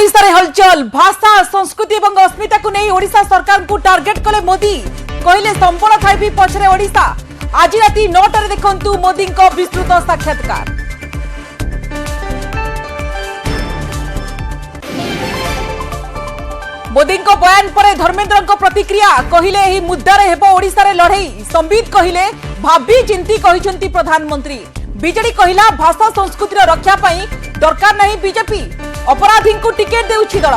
ओडिशा रे हलचल भाषा संस्कृति एवं अस्मिता को नहीं ओडिशा सरकार को टार्गेट कले मोदी कहले संबल खाइबी पछरे ओडिशा। आज राति 9 देखंतु मोदी को विस्तृत साक्षात्कार। मोदी को बयान पर धर्मेंद्र को प्रतिक्रिया कहले एही मुद्दारे हेबो ओडिशा रे लड़ाई। संबित कहले भाबी चिंती कहिसंती प्रधानमंत्री। बीजेडी कहिला भाषा संस्कृति रक्षा पाई दरकार नहीं बीजेपी अपराधी को टिकेट देउछि दल।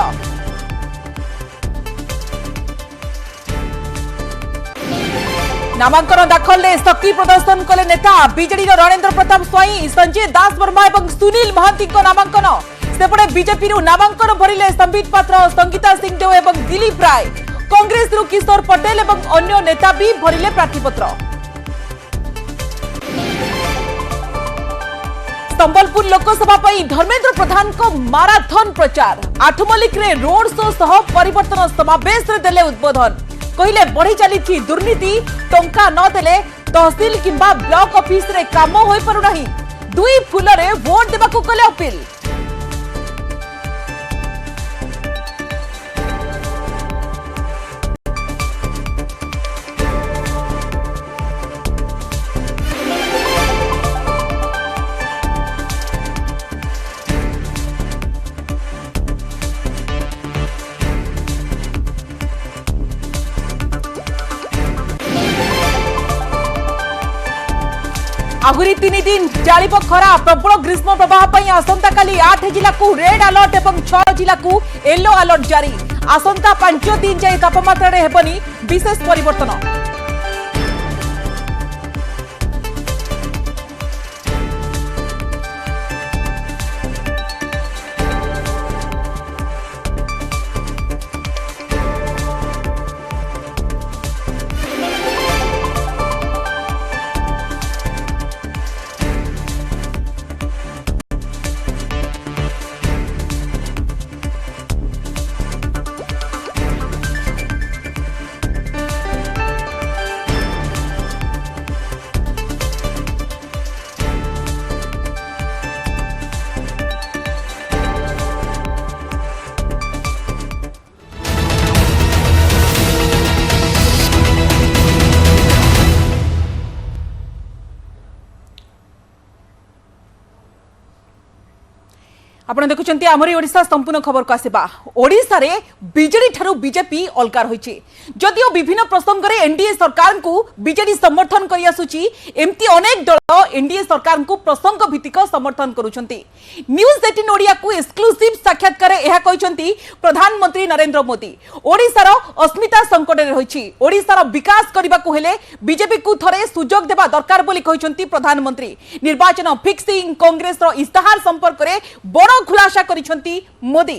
नामांकन दाखल में शक्ति प्रदर्शन कले नेता बीजेडी रणेंद्र प्रताप स्वाई संजय दास वर्मा और सुनील महांती नामांकन। सेपटे बीजेपी नामांकन भरिले संबित पात्र संगीता सिंहदेव और दिलीप राय। कांग्रेस किशोर पटेल और अन्य नेता भी भरिले प्रार्थीपत्र। संबलपुर लोकसभा धर्मेंद्र प्रधान को माराथन प्रचार। आठमल्लिक रे रोड शो सह परिवर्तन समावेश देले उद्बोधन। कहले बढ़ी चली दुर्नीति टंका न देले तहसील किंबा ब्लॉक ऑफिस रे काम होई पारु नाही। दुई फूल रे वोट देबाकू कले अपील। आहुरी 3 दिन जालिब खरा प्रबल ग्रीष्म प्रवाह आसंता काली 8 जिला को रेड अलर्ट और 6 जिला को येलो अलर्ट जारी। आसंता 5 दिन जाए तापमात्रा रे हेबनी विशेष परिवर्तन। आपण देखुचंती आमरी ओडिशा संपूर्ण खबर को आसीबा। ओडिशा रे बीजेडी ठारू बीजेपी अलगार होईची। जदियो विभिन्न प्रसंग रे एनडीए सरकार को बीजेडी समर्थन करि आसुची, एमती अनेक दल एनडीए सरकार को प्रसंग भित्तिक समर्थन करूछंती। न्यूज 18 ओडिया को एक्सक्लूसिव साक्षात्कार एहा कहिसंती प्रधानमंत्री नरेंद्र मोदी। ओडिशा रो अस्मिता संकट रे होईची। ओडिशा रो विकास करबा को हेले बीजेपी को थरे सुजोग देबा दरकार बोली कहिसंती प्रधानमंत्री। निर्वाचन फिक्सिंग कांग्रेस रो इस्ताहार संपर्क रे बड़ खुलासा करिसंती मोदी।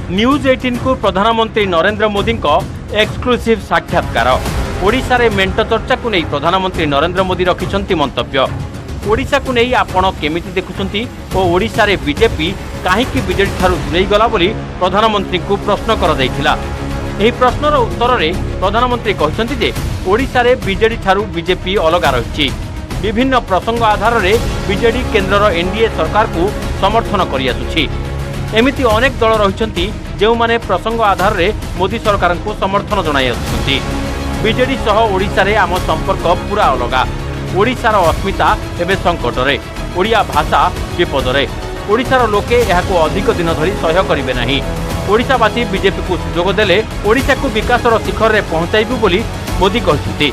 न्यूज 18 को प्रधानमंत्री नरेंद्र मोदी को एक्सक्लूसिव साक्षात्कार। ओडिशा रे मेंट चर्चा को नहीं प्रधानमंत्री नरेंद्र मोदी रखिसंती मंतव्य। ओडिशा को नहीं आपण केमिति देखुसंती और ओडिशा रे बीजेपी काहेकि बीजेडी ठारू दूरेई गला बोली प्रधानमंत्री को प्रश्न कर दैथिला। एही प्रश्नर उत्तर रे प्रधानमंत्री कहिसंती जे ओडिशा रे बीजेडी ठारू बीजेपी अलगा रहिछि। विभिन्न प्रसंग आधार रे बीजेडी केंद्रर एनडीए सरकार को समर्थन करि आसुछि। एमिति अनेक दल रहिसंती जेउ माने प्रसंग आधार रे मोदी सरकार को समर्थन जणाई आसुछंती। बीजेडी सह ओडिशा रे आम संपर्क पूरा अलगा। ओडिशार अस्मिता एबे संकट रे, ओडिया भाषा विपद रे। ओडिशार लोके एहाको अधिक दिन धरि सह्य करिवे नाही। ओडिशावासी बीजेपी को सुजोग देले ओडिशा को विकासर शिखर रे पहुंचाइबु बोली मोदी कहते।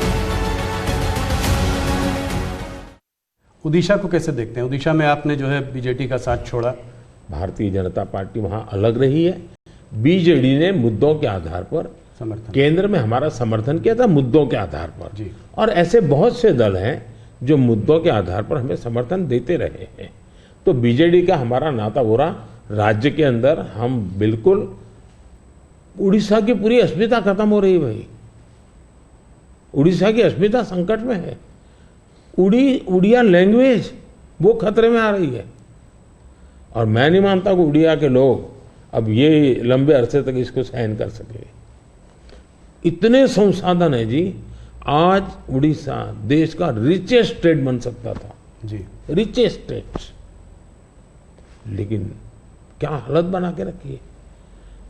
ओडिशा को कैसे देखते हैं? ओडिशा में आपने जो है बीजेडी का साथ छोड़ा। भारतीय जनता पार्टी वहां अलग रही है। बीजेडी ने मुद्दों के आधार पर समर्थन, केंद्र में हमारा समर्थन किया था मुद्दों के आधार पर जी। और ऐसे बहुत से दल हैं जो मुद्दों के आधार पर हमें समर्थन देते रहे हैं। तो बीजेडी का हमारा नाता हो रहा। राज्य के अंदर हम बिल्कुल, उड़ीसा की पूरी अस्मिता खत्म हो रही है भाई। उड़ीसा की अस्मिता संकट में है। उड़िया लैंग्वेज वो खतरे में आ रही है। और मैं नहीं मानता कि उड़िया के लोग अब ये लंबे अरसे तक इसको सहन कर सके। इतने संसाधन है जी। आज उड़ीसा देश का रिचेस्ट स्टेट बन सकता था। जी, रिचेस्ट स्टेट्स, लेकिन क्या हालत बना के रखी है।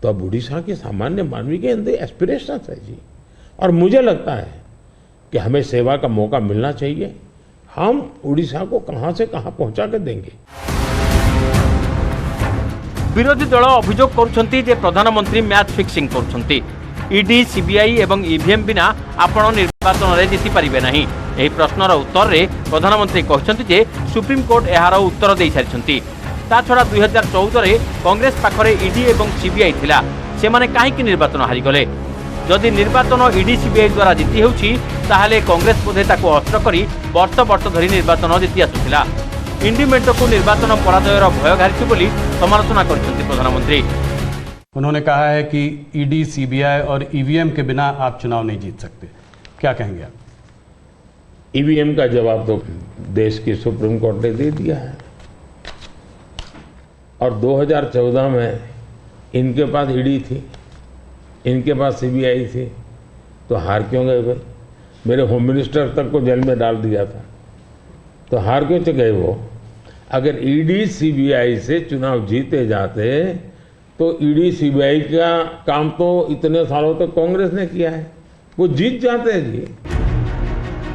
तो अब उड़ीसा के सामान्य मानवी के अंदर एस्पिरेशंस है जी, और मुझे लगता है कि हमें सेवा का मौका मिलना चाहिए। हम उड़ीसा को कहां से कहां पहुंचा के देंगे। विरोधी दल अभियोग करुछंती जे प्रधानमंत्री मैच फिक्सिंग करुछंती। ईडी, सीबीआई एवं ईवीएम बिना आपण निर्वाचन रे जीति पारिबे नहीं। एही प्रश्नर उत्तर रे प्रधानमंत्री कहछंती जे सुप्रीम कोर्ट एहार उत्तर देई सारिछंती। ता छडा 2014 रे कांग्रेस पाखरे ईडी एवं सीबीआई थिला, सेमाने काहेकि निर्वाचन हारि गले। जदि निर्वाचन ईडी सीबीआई द्वारा जीति हेउछि ताहाले कांग्रेस बोधे ताको अस्त्र करी वर्ष वर्ष धरी निर्वाचन जीति आसुथिला। इंडी मेंटो को निर्वाचन पराजयर भय घारिछि बोली समालोचना करछंती प्रधानमंत्री। उन्होंने कहा है कि ईडी, सीबीआई और ईवीएम के बिना आप चुनाव नहीं जीत सकते, क्या कहेंगे आप? ईवीएम का जवाब तो देश की सुप्रीम कोर्ट ने दे दिया है, और 2014 में इनके पास ईडी थी, इनके पास सीबीआई थी, तो हार क्यों गए भाई? मेरे होम मिनिस्टर तक को जेल में डाल दिया था, तो हार क्यों तो गए वो? अगर ईडी सीबीआई से चुनाव जीते जाते तो ईडी सीबीआई का काम तो इतने सालों तक कांग्रेस ने किया है, वो जीत जाते हैं जी।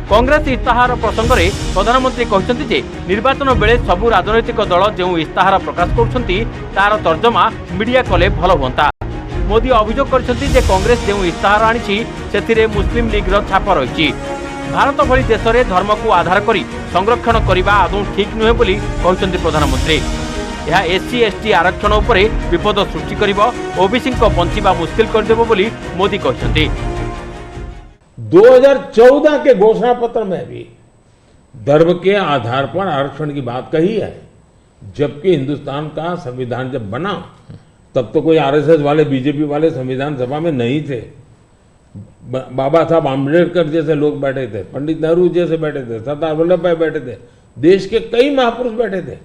कांग्रेस इस्ताहार प्रसंग में प्रधानमंत्री कहते जे निर्वाचन बेले सबु राजनैतिक दल जो इस्ताहार प्रकाश करुछंती तार तर्जमा मीडिया कले भल हुंता। मोदी अभियोग करछंती जे कांग्रेस जो इस्ताहार आनिछि सेथिरे मुस्लिम लीग रो छाप रहिछि। भारत भली देश में धर्म को आधार करी संरक्षण करने आदौ ठीक नुहे बोली कहते प्रधानमंत्री। यह एससी एसटी आरक्षण उपरे विपद सृष्टि करिवो, ओबीसी को बंचिबा मुश्किल कर देबो बोली मोदी कहते। 2014 के घोषणा पत्र में भी धर्म के आधार पर आरक्षण की बात कही है, जबकि हिंदुस्तान का संविधान जब बना तब तो कोई आरएसएस वाले, बीजेपी वाले संविधान सभा में नहीं थे। बाबा साहब आम्बेडकर जैसे लोग बैठे थे, पंडित नेहरू जैसे बैठे थे, सरदार वल्लभ भाई बैठे थे, देश के कई महापुरुष बैठे थे।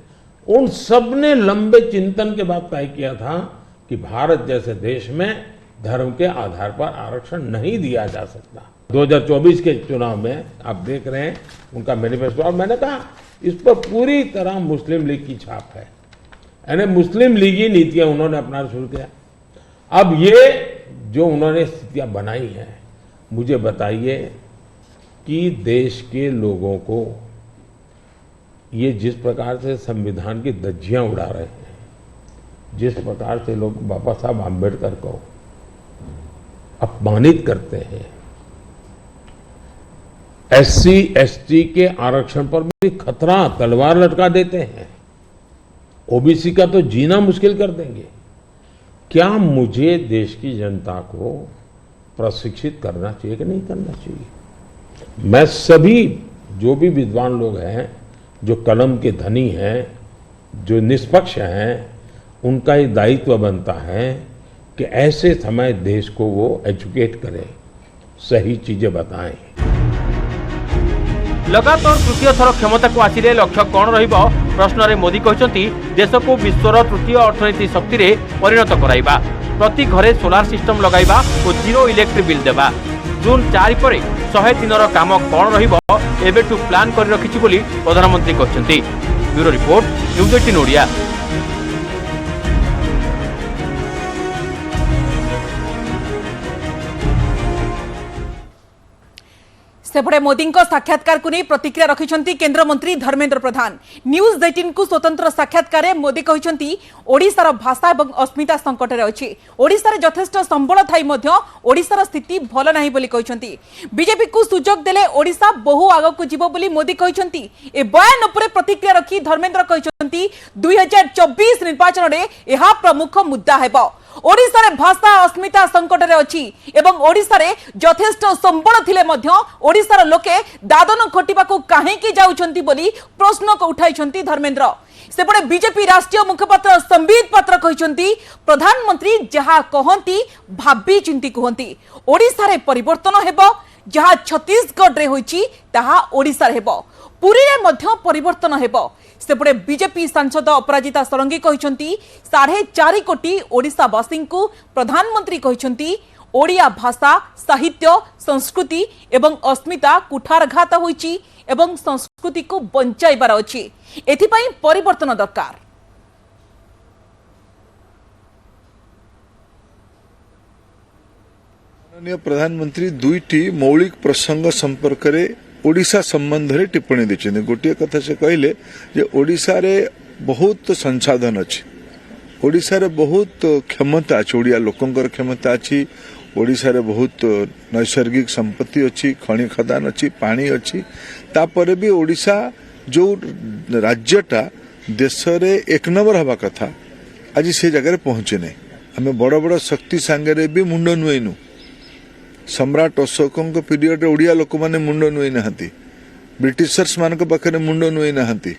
उन सब ने लंबे चिंतन के बाद तय किया था कि भारत जैसे देश में धर्म के आधार पर आरक्षण नहीं दिया जा सकता। 2024 के चुनाव में आप देख रहे हैं उनका मैनिफेस्टो, और मैंने कहा इस पर पूरी तरह मुस्लिम लीग की छाप है, यानी मुस्लिम लीगी नीतियां उन्होंने अपना शुरू किया। अब ये जो उन्होंने स्थितियां बनाई हैं, मुझे बताइए कि देश के लोगों को ये जिस प्रकार से संविधान की धज्जियां उड़ा रहे हैं, जिस प्रकार से लोग बाबा साहब आम्बेडकर को अपमानित करते हैं, एससी एसटी के आरक्षण पर भी खतरा तलवार लटका देते हैं, ओबीसी का तो जीना मुश्किल कर देंगे, क्या मुझे देश की जनता को प्रशिक्षित करना चाहिए कि नहीं करना चाहिए? मैं सभी जो भी विद्वान लोग हैं, जो कलम के धनी हैं, जो निष्पक्ष हैं, उनका ये दायित्व बनता है कि ऐसे समय देश को वो एजुकेट करें, सही चीजें बताएं। लगातार तृतीय थर क्षमता को आसिले लक्ष्य कौन रहिबो प्रश्न रे मोदी कहते देश को विश्वर तृतीय अर्थनीति शक्ति रे परिणत कराइबा, प्रति घरे सोलार सिस्टम लगाइबा और जीरो इलेक्ट्रिक बिल देबा। जून 4 पर 100 दिनर काम कौन रहिबो एबेठू प्लान कर रखिछि बोली प्रधानमंत्री कहते। Bureau report, news 18 Odia. सेपटे मोदी साक्षात्कार को नहीं प्रतिक्रिया रखिंट केन्द्रमंत्री धर्मेन्द्र प्रधान। न्यूज 18 को स्वतंत्र साक्षात्कार मोदी कहते ओडिशार भाषा और अस्मिता संकट में अच्छी, ओडिशार यथेष्ट संबल थाई ओडिशार स्थिति भल नहीं बोली कहते। बीजेपी को सुजोग देले ओडिशा बहु आग को जीव बोली मोदी कहते। ए बयान उपर प्रतिक्रिया रखी धर्मेन्द्र कहते 2024 निर्वाचन में यह प्रमुख मुद्दा हेबो। ओडिशार भाषा अस्मिता संकट में अच्छी एवं ओडिशार यथेष्ट संबल थिले मध्य ओडिशार लोके दादन खटिबा को काहेकि जाउछंती बोली प्रश्न को उठाइछंती धर्मेन्द्र। सेपटे बीजेपी राष्ट्रीय मुखपात्र संबित पात्र कहते प्रधानमंत्री जहा कहती भाबी चिंती कहती ओडिशार परिवर्तन हेबो, जहा छत्तीसगढ़ रे होईची ताहा ओडिशार हेबो, पुरी रे मध्य परिवर्तन हेबो। सेपटे बीजेपी सांसद अपराजिता षडंगी कहते 4.5 कोटी ओडिशावासी को प्रधानमंत्री कहते ओडिया भाषा साहित्य संस्कृति एवं अस्मिता कुठारघात होईची एवं संस्कृति को बंचाइबार अछि एथिपाई परिवर्तन दरकार। माननीय प्रधानमंत्री दुईटी मौलिक प्रसंग संपर्क रे ओडिशा संबंध रे टिप्पणी देछन। गोटे कथा से कहले जे ओडिशा रे बहुत संसाधन अछि, ओडिशा रे बहुत क्षमता अछि, ओडिया लोकंकर क्षमता अछि, ओडिशा रे बहुत नैसर्गिक संपत्ति अछि, खनि खदान अछि, पानी अछि। तापरे भी ओडिशा जो राज्यटा देश रे एक नंबर हवा कथा आज से जगह पहुंचे नहीं। हमें बड़ बड़ शक्ति सांगे भी मुंड नुएनु। सम्राट अशोक पीरियड ओडिया लोक माने मुंड नुई नहांती, ब्रिटिशर्स मान पाखे मुंड नुई नहांती।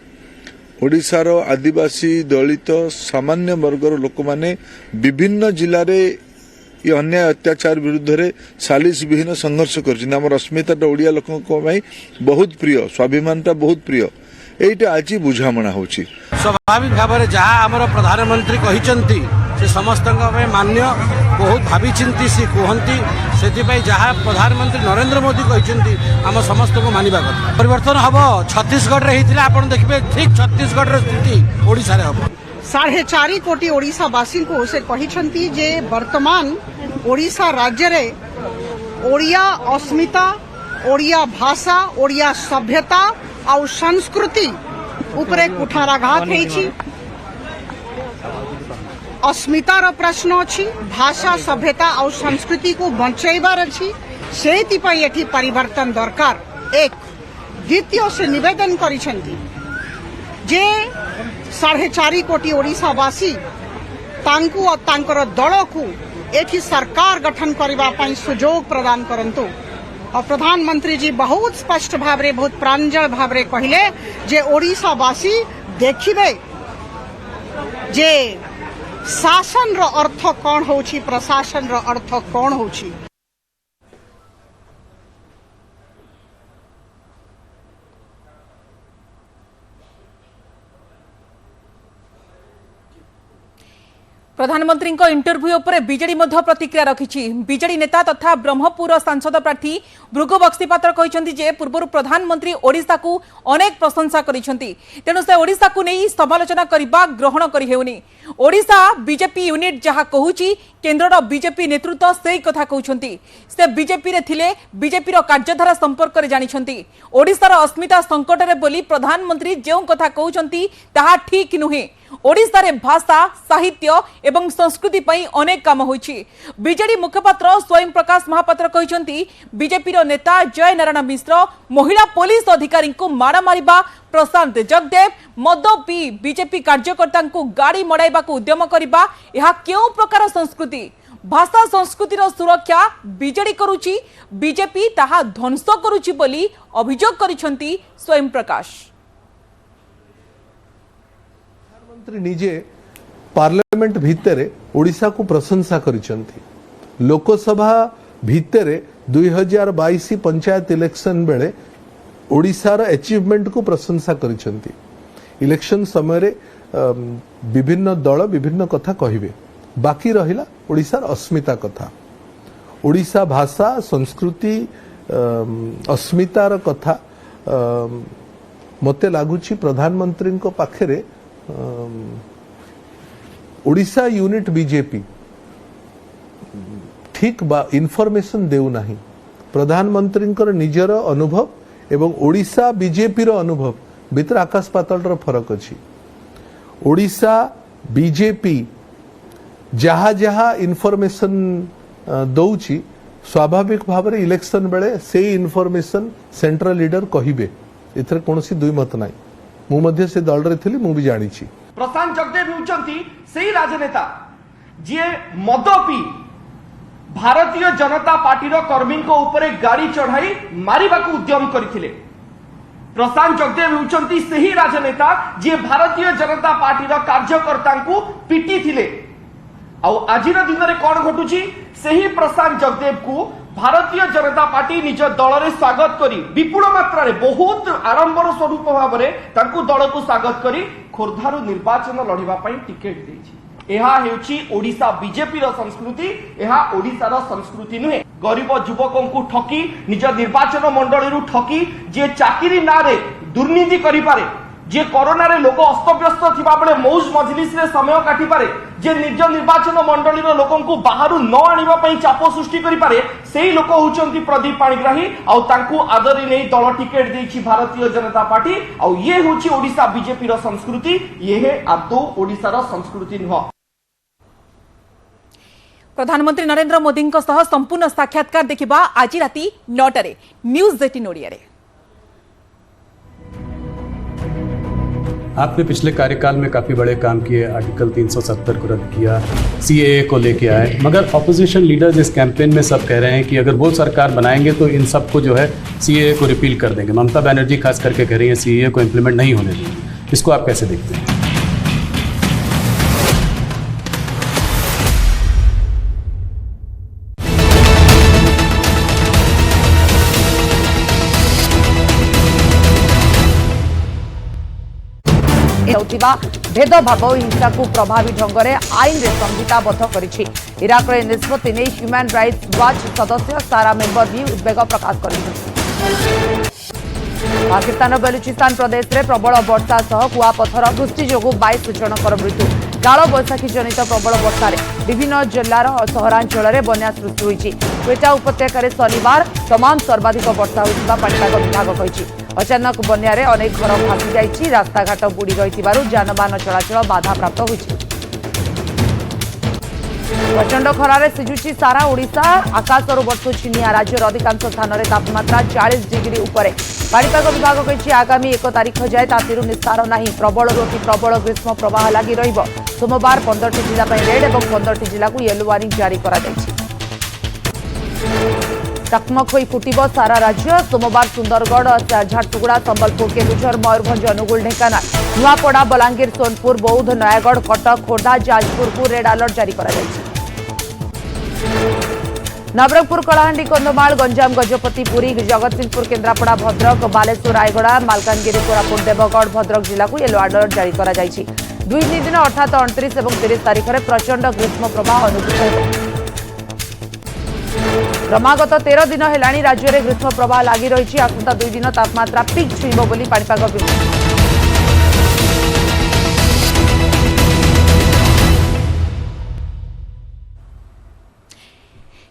ओडिशार आदिवासी दलित सामान्य वर्गर लोक माने विभिन्न जिले में ये अन्याय अत्याचार विरुद्ध रे सालिस विहीन संघर्ष कर। आम अस्मिता ओडिया लोक बहुत प्रिय, स्वाभिमानटा बहुत प्रिय। एटा आज बुझामणा होची। स्वाभाविक भाव में जहाँ आम प्रधानमंत्री कहते से समस्त मान्य, बहुत भावी चिंती सी कहती से जहाँ प्रधानमंत्री नरेंद्र मोदी कहते आम समस्त को मानवा कथा। परिवर्तन हम छत्तीसगढ़ में आप देखिए, ठीक छत्तीसगढ़ स्थिति ओडिशा रे हम 4.5 कोटी ओडिशावासी को से कहते जे वर्तमान ओडिशा राज्य रे ओडिया अस्मिता, ओडिया भाषा, ओडिया सभ्यता और संस्कृति उपरे कुठाराघात होईछि। अस्मितार प्रश्न अछि, भाषा सभ्यता और संस्कृति को बंचाइबार अछि, सेतिपई एठी परिवर्तन दरकार। एक द्वितीय से निवेदन करिसेंती जे 4.5 कोटी ओडिशावासी तांकु और तांकर दल को एठी सरकार गठन करबा पई सुजोग प्रदान करंतु। और प्रधानमंत्री जी बहुत स्पष्ट भाव रे, बहुत प्रांजल भाव रे कहले जे ओडिशावासी देखिबे जे शासन रो अर्थ कौन होछि, प्रशासन रो अर्थ कौन होछि। प्रधानमंत्री इंटरव्यू पर बीजेडी प्रतिक्रिया रखी। बीजेडी नेता तथा ब्रह्मपुर सांसद प्रार्थी भृगु बक्सीपात्र कहते जे पूर्व प्रधानमंत्री ओडिशा को अनेक प्रशंसा करिसेंती, तेणु से ओडिशा को नहीं समालोचना करबा ग्रहण करि हेउनी। ओडिशा बीजेपी यूनिट जहाँ कहूची केन्द्र बीजेपी नेतृत्व से कथा कहउछंती। से बीजेपी रे थिले बीजेपी रो कार्यधारा संपर्क रे जानिछंती। ओडिशार अस्मिता संकट रे बोली प्रधानमंत्री जेउ कथा कहउछंती ताहा ठीक नुहे। ओडिशा रे भाषा साहित्य एवं संस्कृति पई अनेक काम होईछि। बीजेडी मुखपात्र स्वयं प्रकाश महापात्र कहउछंती बीजेपी रो नेता जय नारायण मिश्र महिला पुलिस अधिकारी को मारा मारिबा, प्रशांत जगदेव मद पी बीजेपी कार्यकर्ता को गाड़ी मड़ाइबा को उद्यम करबा, यह केउ प्रकार संस्कृति भाषा संस्कृतिर सुरक्षा बीजेडी करुची, बीजेपी ताहा ध्वंस करुची बोली अभियोग करिसेंती स्वयं प्रकाश। प्रधानमंत्री निजे पार्लियामेंट भितर ओडिशा को प्रशंसा करिसेंती। लोकसभा भितर 2022 पंचायत इलेक्शन बेले ओडिशार अचीवमेंट को प्रशंसा करिसेंती। इलेक्शन समय रे विभिन्न दल विभिन्न कथा कहिबे, बाकी रहिला ओडिशार अस्मिता कथा। ओडिशा भाषा संस्कृति अस्मितार कथा मते लागुची प्रधानमंत्री को पाखरे ओडिशा यूनिट बीजेपी ठीक बा इनफॉरमेशन देउ नाही। प्रधानमंत्री निजर अनुभव एवं ओडिशा बीजेपी रो अनुभव भीतर आकाश पाताल रो फरक अछि। ओडिशा बीजेपी जहा जहा इनफॉरमेशन दउची स्वाभाविक भाव रे इलेक्शन बेले से इनफॉरमेशन सेंट्रल लीडर कहिबे, एथरे कोनोसी दुई मत नाही। मु मध्य से दल रे थिली, मु भी जानी छी। प्रशांत जगदेव होचंती सेही राजनेता जे मद पी भारतीय जनता पार्टी रो कर्मी को ऊपर गाड़ी चढ़ाई मारिबा को उद्यम करथिले। प्रशांत जगदेव होचंती सेही राजनेता जे भारतीय जनता पार्टी रो कार्यकर्ता को पिटी थिले। आउ आजिर दिन रे कोन घटुची, सेही प्रशांत जगदेव को भारतीय जनता पार्टी निज दल रे स्वागत करी विपुल मात्रा रे बहुत आरंभर स्वरूप भाव में दल को स्वागत करी खोर्धारू निर्वाचन लड़िबा पई टिकेट देछि। ଏହା ହେଉଛି ओडिशा बीजेपी ର संस्कृति। ଏହା ओडिशार संस्कृति नुहे। गरीब युवकों ठकी निज निर्वाचन मंडली ठकी जे चाकरी नारे दुर्नीति करि पारे, जे कोरोना रे लोक अस्तव्यस्त थिबा बेले मौज मजलिस रे समय काटि पारे, जे निज निर्वाचन मंडली रो लोकन को बाहरु न आनिबा पई चाप सृष्टि करि पारे, सेही लोक होचंती प्रदीप पाणिग्राही। आ तांकू आदरी नै दल टिकेट देछि भारतीय जनता पार्टी। आ ये होछि ओडिशा बीजेपी रो संस्कृति। ये है आदौ ओडिशार संस्कृति नुह। प्रधानमंत्री नरेंद्र मोदी सह संपूर्ण साक्षात्कार देखिबा आज राति 9 न्यूज 18 ओडिया रे। आपने पिछले कार्यकाल में काफ़ी बड़े काम किए, आर्टिकल 370 को रद्द किया, CAA को लेके आए, मगर ऑपोजिशन लीडर्स इस कैंपेन में सब कह रहे हैं कि अगर वो सरकार बनाएंगे तो इन सबको जो है CAA को रिपील कर देंगे। ममता बनर्जी खास करके कह रही हैं CAA को इम्प्लीमेंट नहीं होने देंगे। इसको आप कैसे देखते हैं? भेदभाव हिंसा को प्रभावी ढंग से आईन रे संहिताबद्ध करिछि। इराक रे निष्पत्ति ने ह्यूमन राइट्स वाच सदस्य सारा मेंबर भी उद्वेग प्रकाश करिछि। पाकिस्तान बलूचिस्तान प्रदेश में प्रबल वर्षा सह कुआपथर वृष्टि जो 22 जनकर मृत्यु। काल बैशाखी जनित प्रबल वर्षा विभिन्न जिलार सहरांचल में बन्या सृष्टि होइछि। क्वेटा उपत्यकार शनिवार तमाम सर्वाधिक वर्षा होइतिबा पाणीपाग विभाग कहिछि। अचानक बन्या रे अनेक घर भासी जाइछि, रास्ताघाट बुड़ी रहितिबारु जानबाहन चलाचल बाधाप्राप्त होइछि। प्रचंड खरारे सिझुछि सारा ओडिशा। आकाशरू बर्षुछि निआं। राज्यर अधिकांश स्थान में तापमात्रा 40 डिग्री उपरे। पाणीपाग विभाग कहिछि आगामी 1 तारिख जाए तातीरु निस्तार नाही। प्रबल अति प्रबल ग्रीष्म प्रवाह लगी रहिबो। सोमवार 15टी जिला रेड और 15टी जिला को येलो वार्निंग जारी करा जायछि। टकमक होई फुटिबो सारा राज्य। सोमवार सुंदरगढ़, झारसुगुड़ा, संबलपुर, केन्दुझर, मयूरभंज, अनुगुल, ढेंकानाल, नुआपड़ा, बलांगीर, सोनपुर, बौद्ध, नयागढ़, कटक, खोर्धा, जाजपुर को रेड अलर्ट जारी करा जायछि। नवरंगपुर, कलाहांडी, कंधमाल, गंजाम, गजपति, पुरी, जगतसिंहपुर, केन्द्रापड़ा, भद्रक, बालेश्वर, रायगड़ा, मालकानगिरी, कोरापुट, देवगढ़, भद्रक जिला को येलो अलर्ट जारी करा जायछि। 2 दिन अर्थात 29 और 30 तारिख में प्रचंड ग्रीष्म प्रवाह अनुभूत होगा। क्रमागत 13 दिन हेलाणी राज्य में ग्रीष्म प्रवाह लगी रही। आसंता 2 दिन तापमात्रा पिक छुईब बोली पाणीपाग विभाग।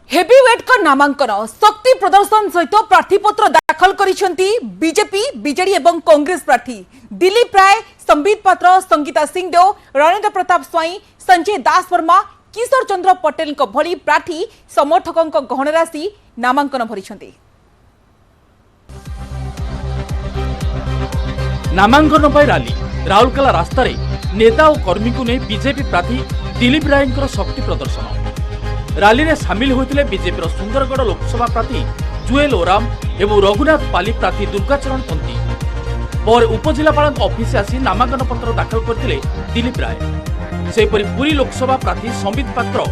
हेवीवेट का नामांकन शक्ति प्रदर्शन सहित प्रार्थीपत्र दाखल करिसेंती बीजेपी, बीजेडी एवं कांग्रेस प्रार्थी। दिलीप राय, संबित पात्र, संगीता सिंहदेव, रणेन्द्र प्रताप स्वाई, संजय दास वर्मा, किशोर चंद्र पटेल भली प्रार्थी समर्थकों गहन राशि नामांकन भरिछंती। नामांकन पर रैली राउरकेला रास्ता रे नेता और कर्मी को नहीं बीजेपी प्रार्थी दिलीप राय शक्ति प्रदर्शन। रैली में सामिल होते बीजेपी सुंदरगढ़ लोकसभा प्रार्थी जुएल ओराम एवं रघुनाथ पाली प्रार्थी दुर्गाचरण पंती। पर उपजिलापाल ऑफिस आसी नामांकन पत्र दाखल करते दिलीप राय। सेपरी पुरी लोकसभा प्रार्थी संबित पात्र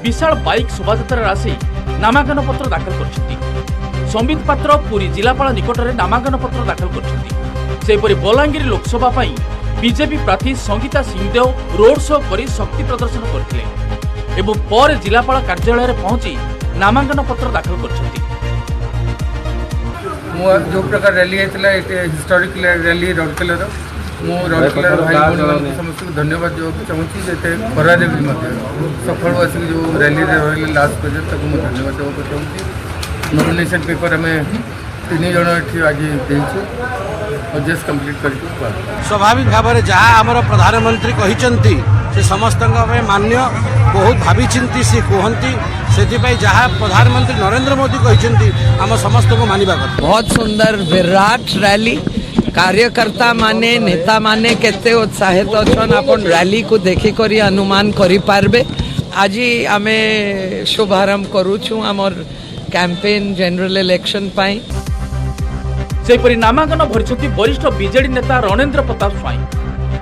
विशाल बाइक शोभायात्रा आसी नामांकन पत्र दाखल कर। संबित पात्र पुरी जिलापाल निकट में नामांकन पत्र दाखल कर। सेपरी बलांगीर लोकसभा बीजेपी प्रार्थी संगीता सिंहदेव रोड शो कर शक्ति प्रदर्शन करते एवं पर जिलापाल कार्यालय पहुंची नामांकन पत्र दाखल कर। जो प्रकार रैली होता हिस्टोरिक रैली राउरकेलार मु राउरकेलार भाई बहन समस्त को धन्यवाद देवाक चाहूँगी। जिते खरारे भी सफल आसिक जो रैली रही लास्ट पर्यटन तक मुझे धन्यवाद देवाक चाहूँगी। नॉमिनेशन पेपर आम 3 जन ये आज देचु और जस्ट कंप्लीट कर। स्वाभाविक भाव में जहाँ आमर प्रधानमंत्री कहते से समस्त मान्य बहुत भावी चिंती सी कहती से जहाँ प्रधानमंत्री नरेंद्र मोदी कहते आम समस्त को मानिबा କଥା। बहुत सुंदर विराट रैली। कार्यकर्ता माने नेता माने केते उत्साहित अछन अपन रैली को देखि करी अनुमान करि पारबे। आज आमे शुभारंभ करूछु हमर कैंपेन जनरल इलेक्शन पाई। सेपरी नामांकन भरिछंती वरिष्ठ बीजेडी नेता रणेन्द्र प्रताप स्वाई।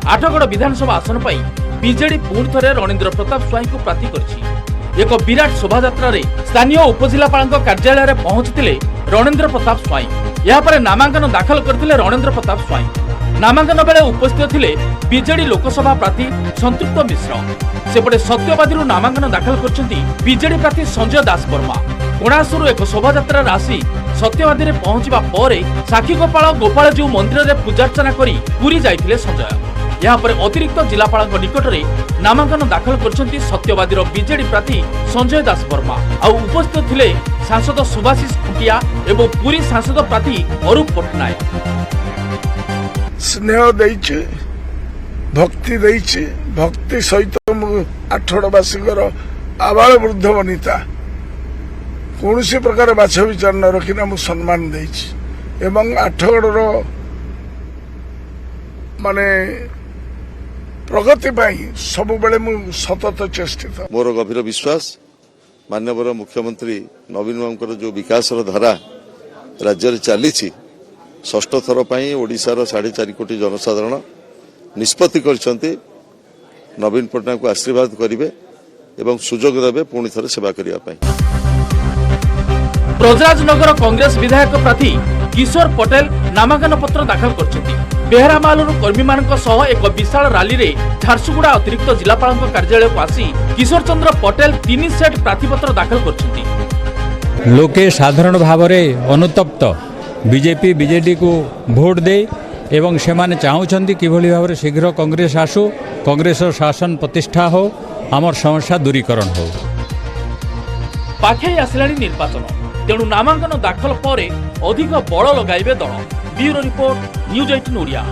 आठगड़ विधानसभा आसन पाई बीजेडी पुणी थरे रणेन्द्र प्रताप स्वाई को प्रार्थी करछि। एक विराट शोभायात्रा रे स्थानीय उपजिलापाल कार्यालय पहुंचते रणेन्द्र प्रताप स्वाई। यापर नामांकन दाखल करथिले रणेन्द्र प्रताप स्वाई। नामांकन बेले उपस्थित थिले बीजेडी लोकसभा प्रार्थी संतृप्त मिश्र, सेपटे सत्यवादी नामांकन दाखल करछंती बीजेडी प्रार्थी संजय दास वर्मा। कोणासुरु एक शोभायात्रा आसी सत्यवादी रे पहुंचबा परे साक्षीगोपाल गोपालजीउ मंदिर रे पूजार्चना करी पुरी जाइथिले संजय। यहाँ पर अतिरिक्त जिलापाल निकट में नामांकन दाखल करछंती सत्यवादी बीजेडी प्रार्थी संजय दास वर्मा। आ उपस्थित थिले सांसद सुभाषिष खुंटिया एवं पुरी सांसद प्रार्थी अरूप पटनायक। स्नेह देइछे भक्ति देइछे भक्ति सहित आठगड़वासीकर आबाल वृद्ध वनिता कौन प्रकार बाछ विचार न रखिना मु सम्मान देइछे एवं आठगड़र माने प्रगति सब बेले मु सतत चेष्टित। मोर गभीर विश्वास माननीय मुख्यमंत्री नवीन बाबूर जो विकास धारा राज्य में चली षष्ठ थर पर ओडिशार 4.5 कोटी जनसाधारण निष्पत्ति करछंती नवीन पटनायक को आशीर्वाद करेंगे एवं सुजोग देवे पुणी थे सेवा करने। ब्रजराजनगर कांग्रेस विधायक प्रार्थी किशोर पटेल नामांकन पत्र दाखल करछंती। बेहरामालर कर्मी मानक सह एक विशाल रैली रे झारसुगुड़ा अतिरिक्त जिलापाल कार्यालय को आसी किशोर चंद्र पटेल 3 सेट प्रार्थीपत्र दाखल करछंती। लोके साधारण भाव में अनुतप्त बीजेपी बीजेडी को भोट दे एवं से माने चाहूँगी किभली भाव शीघ्र कांग्रेस आसू कांग्रेस शासन प्रतिष्ठा हो आमर समस्या दूरीकरण हो। पाखे आसिलानी निर्वाचन तेणु नामांकन दाखल पर अधिक बल लगाइबे दल। Bureau report news 18 Odia.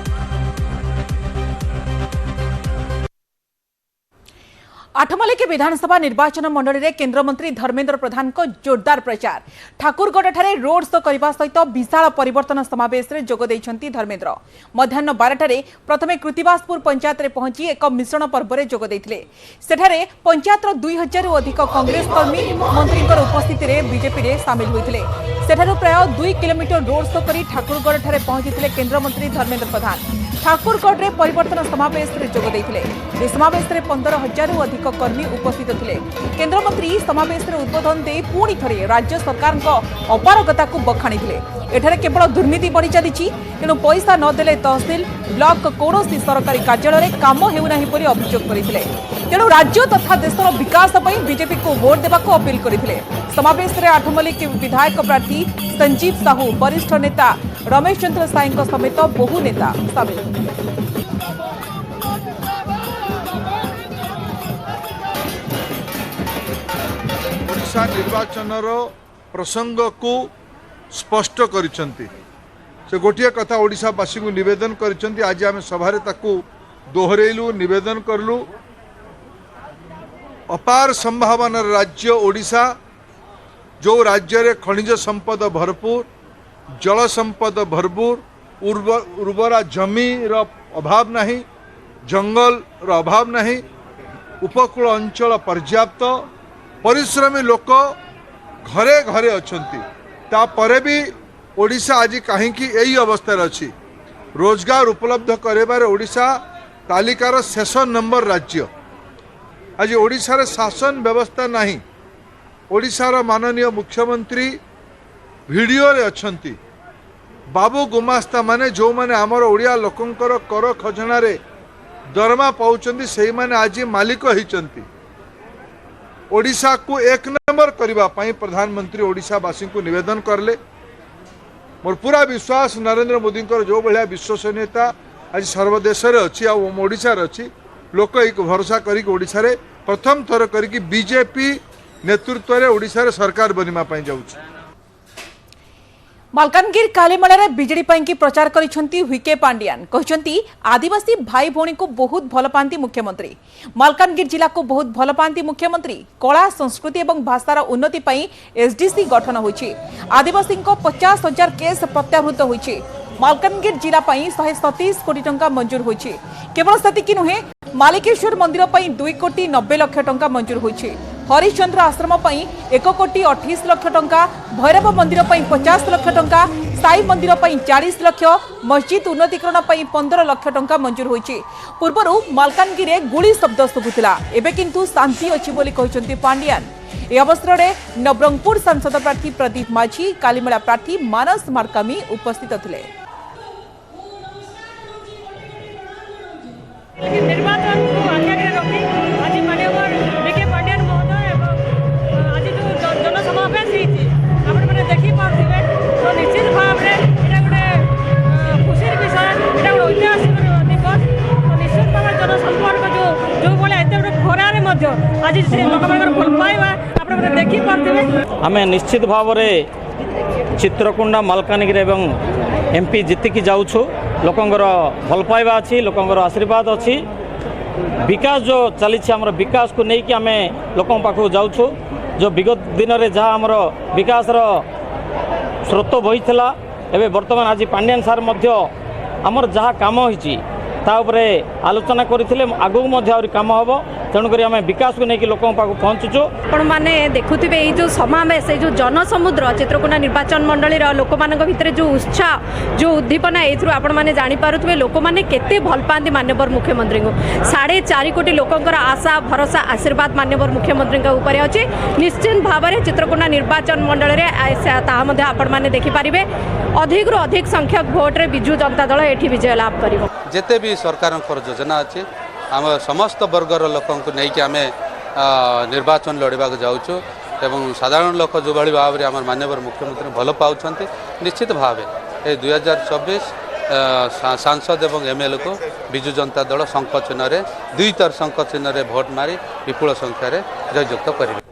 Athmallik विधानसभा निर्वाचन मंडली रे केंद्रमंत्री धर्मेंद्र प्रधान को जोरदार प्रचार। ठाकुरगढ़ ठारे रोड शो करने सहित विशाल परिवर्तन समावेश रे जोग देइछंती धर्मेंद्र। मध्याह्न 12टारे प्रथमे कृतिवासपुर पंचायत रे पहुंची एक मिश्रण पर्व रे जोग देइथिले। सेठारे पंचायतर 2000 रु अधिक कांग्रेस कर्मी मंत्रींकर उपस्थिति रे बीजेपी रे शामिल होइथिले। सेठारु प्राय 2 किलोमीटर रोड शो करी ठाकुरगढ़ ठारे पहुंचीथिले केंद्रमंत्री धर्मेंद्र प्रधान। ठाकुरगढ़ रे परिवर्तन समावेश रे जोग देइथिले। ए समावेश रे 15,000 रु अधिक कर्मी उपस्थित थिले। केंद्रमंत्री समावेश रे उद्बोधन दे पुणी थरे राज्य सरकार को अपारगता को बखाणी थिले। एठारे केवल दुर्नीति बढ़ी चली तेणु पैसा न देले तहसील ब्लॉक कौनसी सरकारी कार्यालय में काम हेउनाही परि अभियोग करथिले। तेणु राज्य तथा देशर विकास पई बीजेपी को वोट देबा को अपील करथिले। समावेश रे आठमल्लिक विधायक प्रार्थी संजीव साहू वरिष्ठ नेता रमेश चंद्र साई समेत बहु नेता शामिल। ओडिशा निर्वाचन प्रसंग को स्पष्ट करिसंती से गोटे कथा ओडिशावासी को निवेदन करिसंती। आज आम सभा दोहरेलु निवेदन करलु। अपार संभावना राज्य ओडिशा जो राज्य रे खनिज संपद भरपूर जल संपद भरपूर उर्वरा जमी रो अभाव नहीं जंगल रो अभाव नहीं उपकूल अंचल पर्याप्त परिश्रमी लोक घरे घरे अछंती। तापरे भी ओडिशा आज कहीं यही अवस्था अच्छी रोजगार उपलब्ध करेबार ओडिशा तालिकार शेष नंबर राज्य। आज ओडिशा रे शासन व्यवस्था नहीं। ओडिशार माननीय मुख्यमंत्री वीडियो रे अछंती। बाबू गुमास्ता माने जो माने आमर ओडिया लोकंकर कर खजना रे दरमा पाउचंती सेही माने आज मालिक होइचंती। ओडिशा को एक नंबर करबा पई प्रधानमंत्री ओडिशावासी को निवेदन करले। मोर पूरा विश्वास नरेंद्र मोदी जो भाया विश्वसनीयता आज सर्वदेश अच्छी ओडिशा अच्छी लोक एक भरोसा करिक ओडिशा रे प्रथम थर करिक बीजेपी नेतृत्व रे ओडिशा रे सरकार बनिमा पई जाउछ। मालकानगिर कालीमेला बीजेडी की प्रचार करिसेंती हुईके पांडियान कहते आदिवासी भाई भौणी को बहुत भल पाती मुख्यमंत्री। मालकानगिर जिला को बहुत भल पाती मुख्यमंत्री। कला संस्कृति और भाषार उन्नति पई एसडीसी गठन होइछि। आदिवासी 50,000 केस प्रत्याहृत होइछि। मालकानगिर जिला 137 कोटी टंका मंजूर होइछि। केवल सेतिकी नुहे मालिकेश्वर मंदिर 2 कोटी 90 लाख टंका मंजूर होइछि। हरिश्चंद्र आश्रम 1 कोटी 28 लाख टंका, भैरव मंदिर 50 लाख टंका, साई मंदिर 40 लाख, मस्जिद उन्नतीकरण 15 लाख टंका मंजूर होइछि। पूर्वरु मालकानगिरी रे गुली शब्द शुभुतिला एबे किंतु शांति अछि बोली कहिसंती पांडियान। ए अवसर में नवरंगपुर सांसद प्रार्थी प्रदीप माझी, कालीमेला प्रार्थी मानस मार्कामी उपस्थित थिले। निर्वाचन को आगे रखी आज माननीय आज से लोक भल पाइबा आपन देखि पारथिबे। आमे निश्चित भाव में चित्रकोंडा मालकानगिरी एवं एमपी जीतिकी जाऊँ लोकंर भल पाइबा अच्छी लोकंर आशीर्वाद अच्छी विकास जो चली आमर विकास को लेकिन आम लोक पाखक जाऊँ जो विगत दिन में जहाँ आमर विकास स्रोत बही एवं बर्तमान आज पांड्यान सार आमर जहाँ कम होती आलोचना करते आगू कम हम तेणुक आम विकास को लेकिन लोक पहुँचुचु। आपण मैंने देखुवे ये जो समावेश जो जनसमुद्र चित्रकोंडा निर्वाचन मंडली लोक मान भितर जो उत्साह जो उद्दीपना आपण मैंने जानीपे लोक मैंने केते भल पाती माननीय मुख्यमंत्री को 4.5 कोटी लोकंर आशा भरोसा आशीर्वाद माननीय मुख्यमंत्री उपर अच्छी। निश्चित भाव में चित्रकोंडा निर्वाचन मंडल में आपण मैंने देखिपारे अधिक रु अधिक संख्यक भोट्रे विजु जनता दल ये विजय लाभ कर जिते भी सरकार योजना अच्छी आम समस्त वर्गर लोक नहीं आम निर्वाचन लड़वा जाऊँ एवं साधारण लोक जो भाई भाव में आम माननीय मुख्यमंत्री भल पाँच निश्चित भाव ये 2024 सांसद एवं एमएलए को विजु जनता दल शंख चिन्ह दुईतर शंख चिन्ह भोट मारी विपुल संख्यार जययुक्त करेंगे।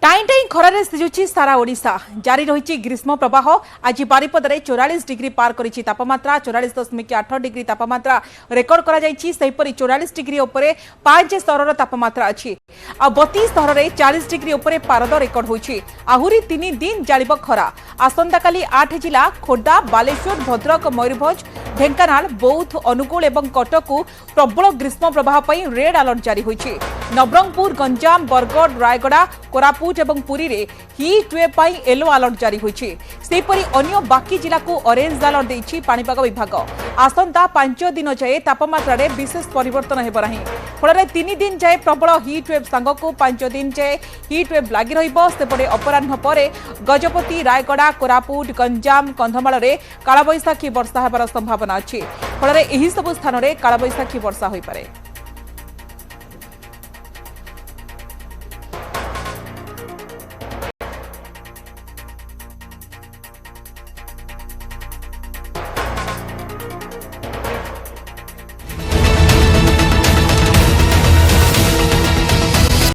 टाई टाई खरारे सिजुची सारा ओडिशा जारी रही ग्रीष्म प्रवाह आज बारिपदा 44 डिग्री पार करिछि तापमात्रा 44.8 डिग्री तापमात्रा रेकर्ड करा जाइछि। सेहिपरि 44 डिग्री उपरे 5 स्तरर तापमात्रा अछि आ 32 स्तरर 40 डिग्री उपरे पारद रेकर्ड होइछि। आहुरी 3 दिन जालिब खरा आसंता काली 8 जिला खोर्धा बालेश्वर भद्रक मयूरभंज ढेंकानाल बौद्ध अनुगुल एवं कटक को प्रबल ग्रीष्म प्रवाह पई रेड अलर्ट जारी होइछि। नवरंगपुर गंजाम बरगढ़ रायगड़ा कोरापुट एवं पुरी रे हीट वेव पई येलो अलर्ट जारी होइछि। सेहिपरि अन्य बाकी जिला को ऑरेंज अलर्ट देइछि पाणीपाग विभाग। आसंता 5 दिन जाए तापमात्रा रे विशेष परिवर्तन हेबो नाही फଳରେ 3 दिन जाए प्रबल हीट वेव संग को 5 दिन जाए हीट वेव लागि रहिबो। सेपटे अपराह्न परे गजपति रायगड़ा कोरापुट गंजाम कंधमाल रे कालबैशाखी वर्षा हेबार संभावना अछि फଳରେ एही सब स्थान रे कालबैशाखी वर्षा होई पारे।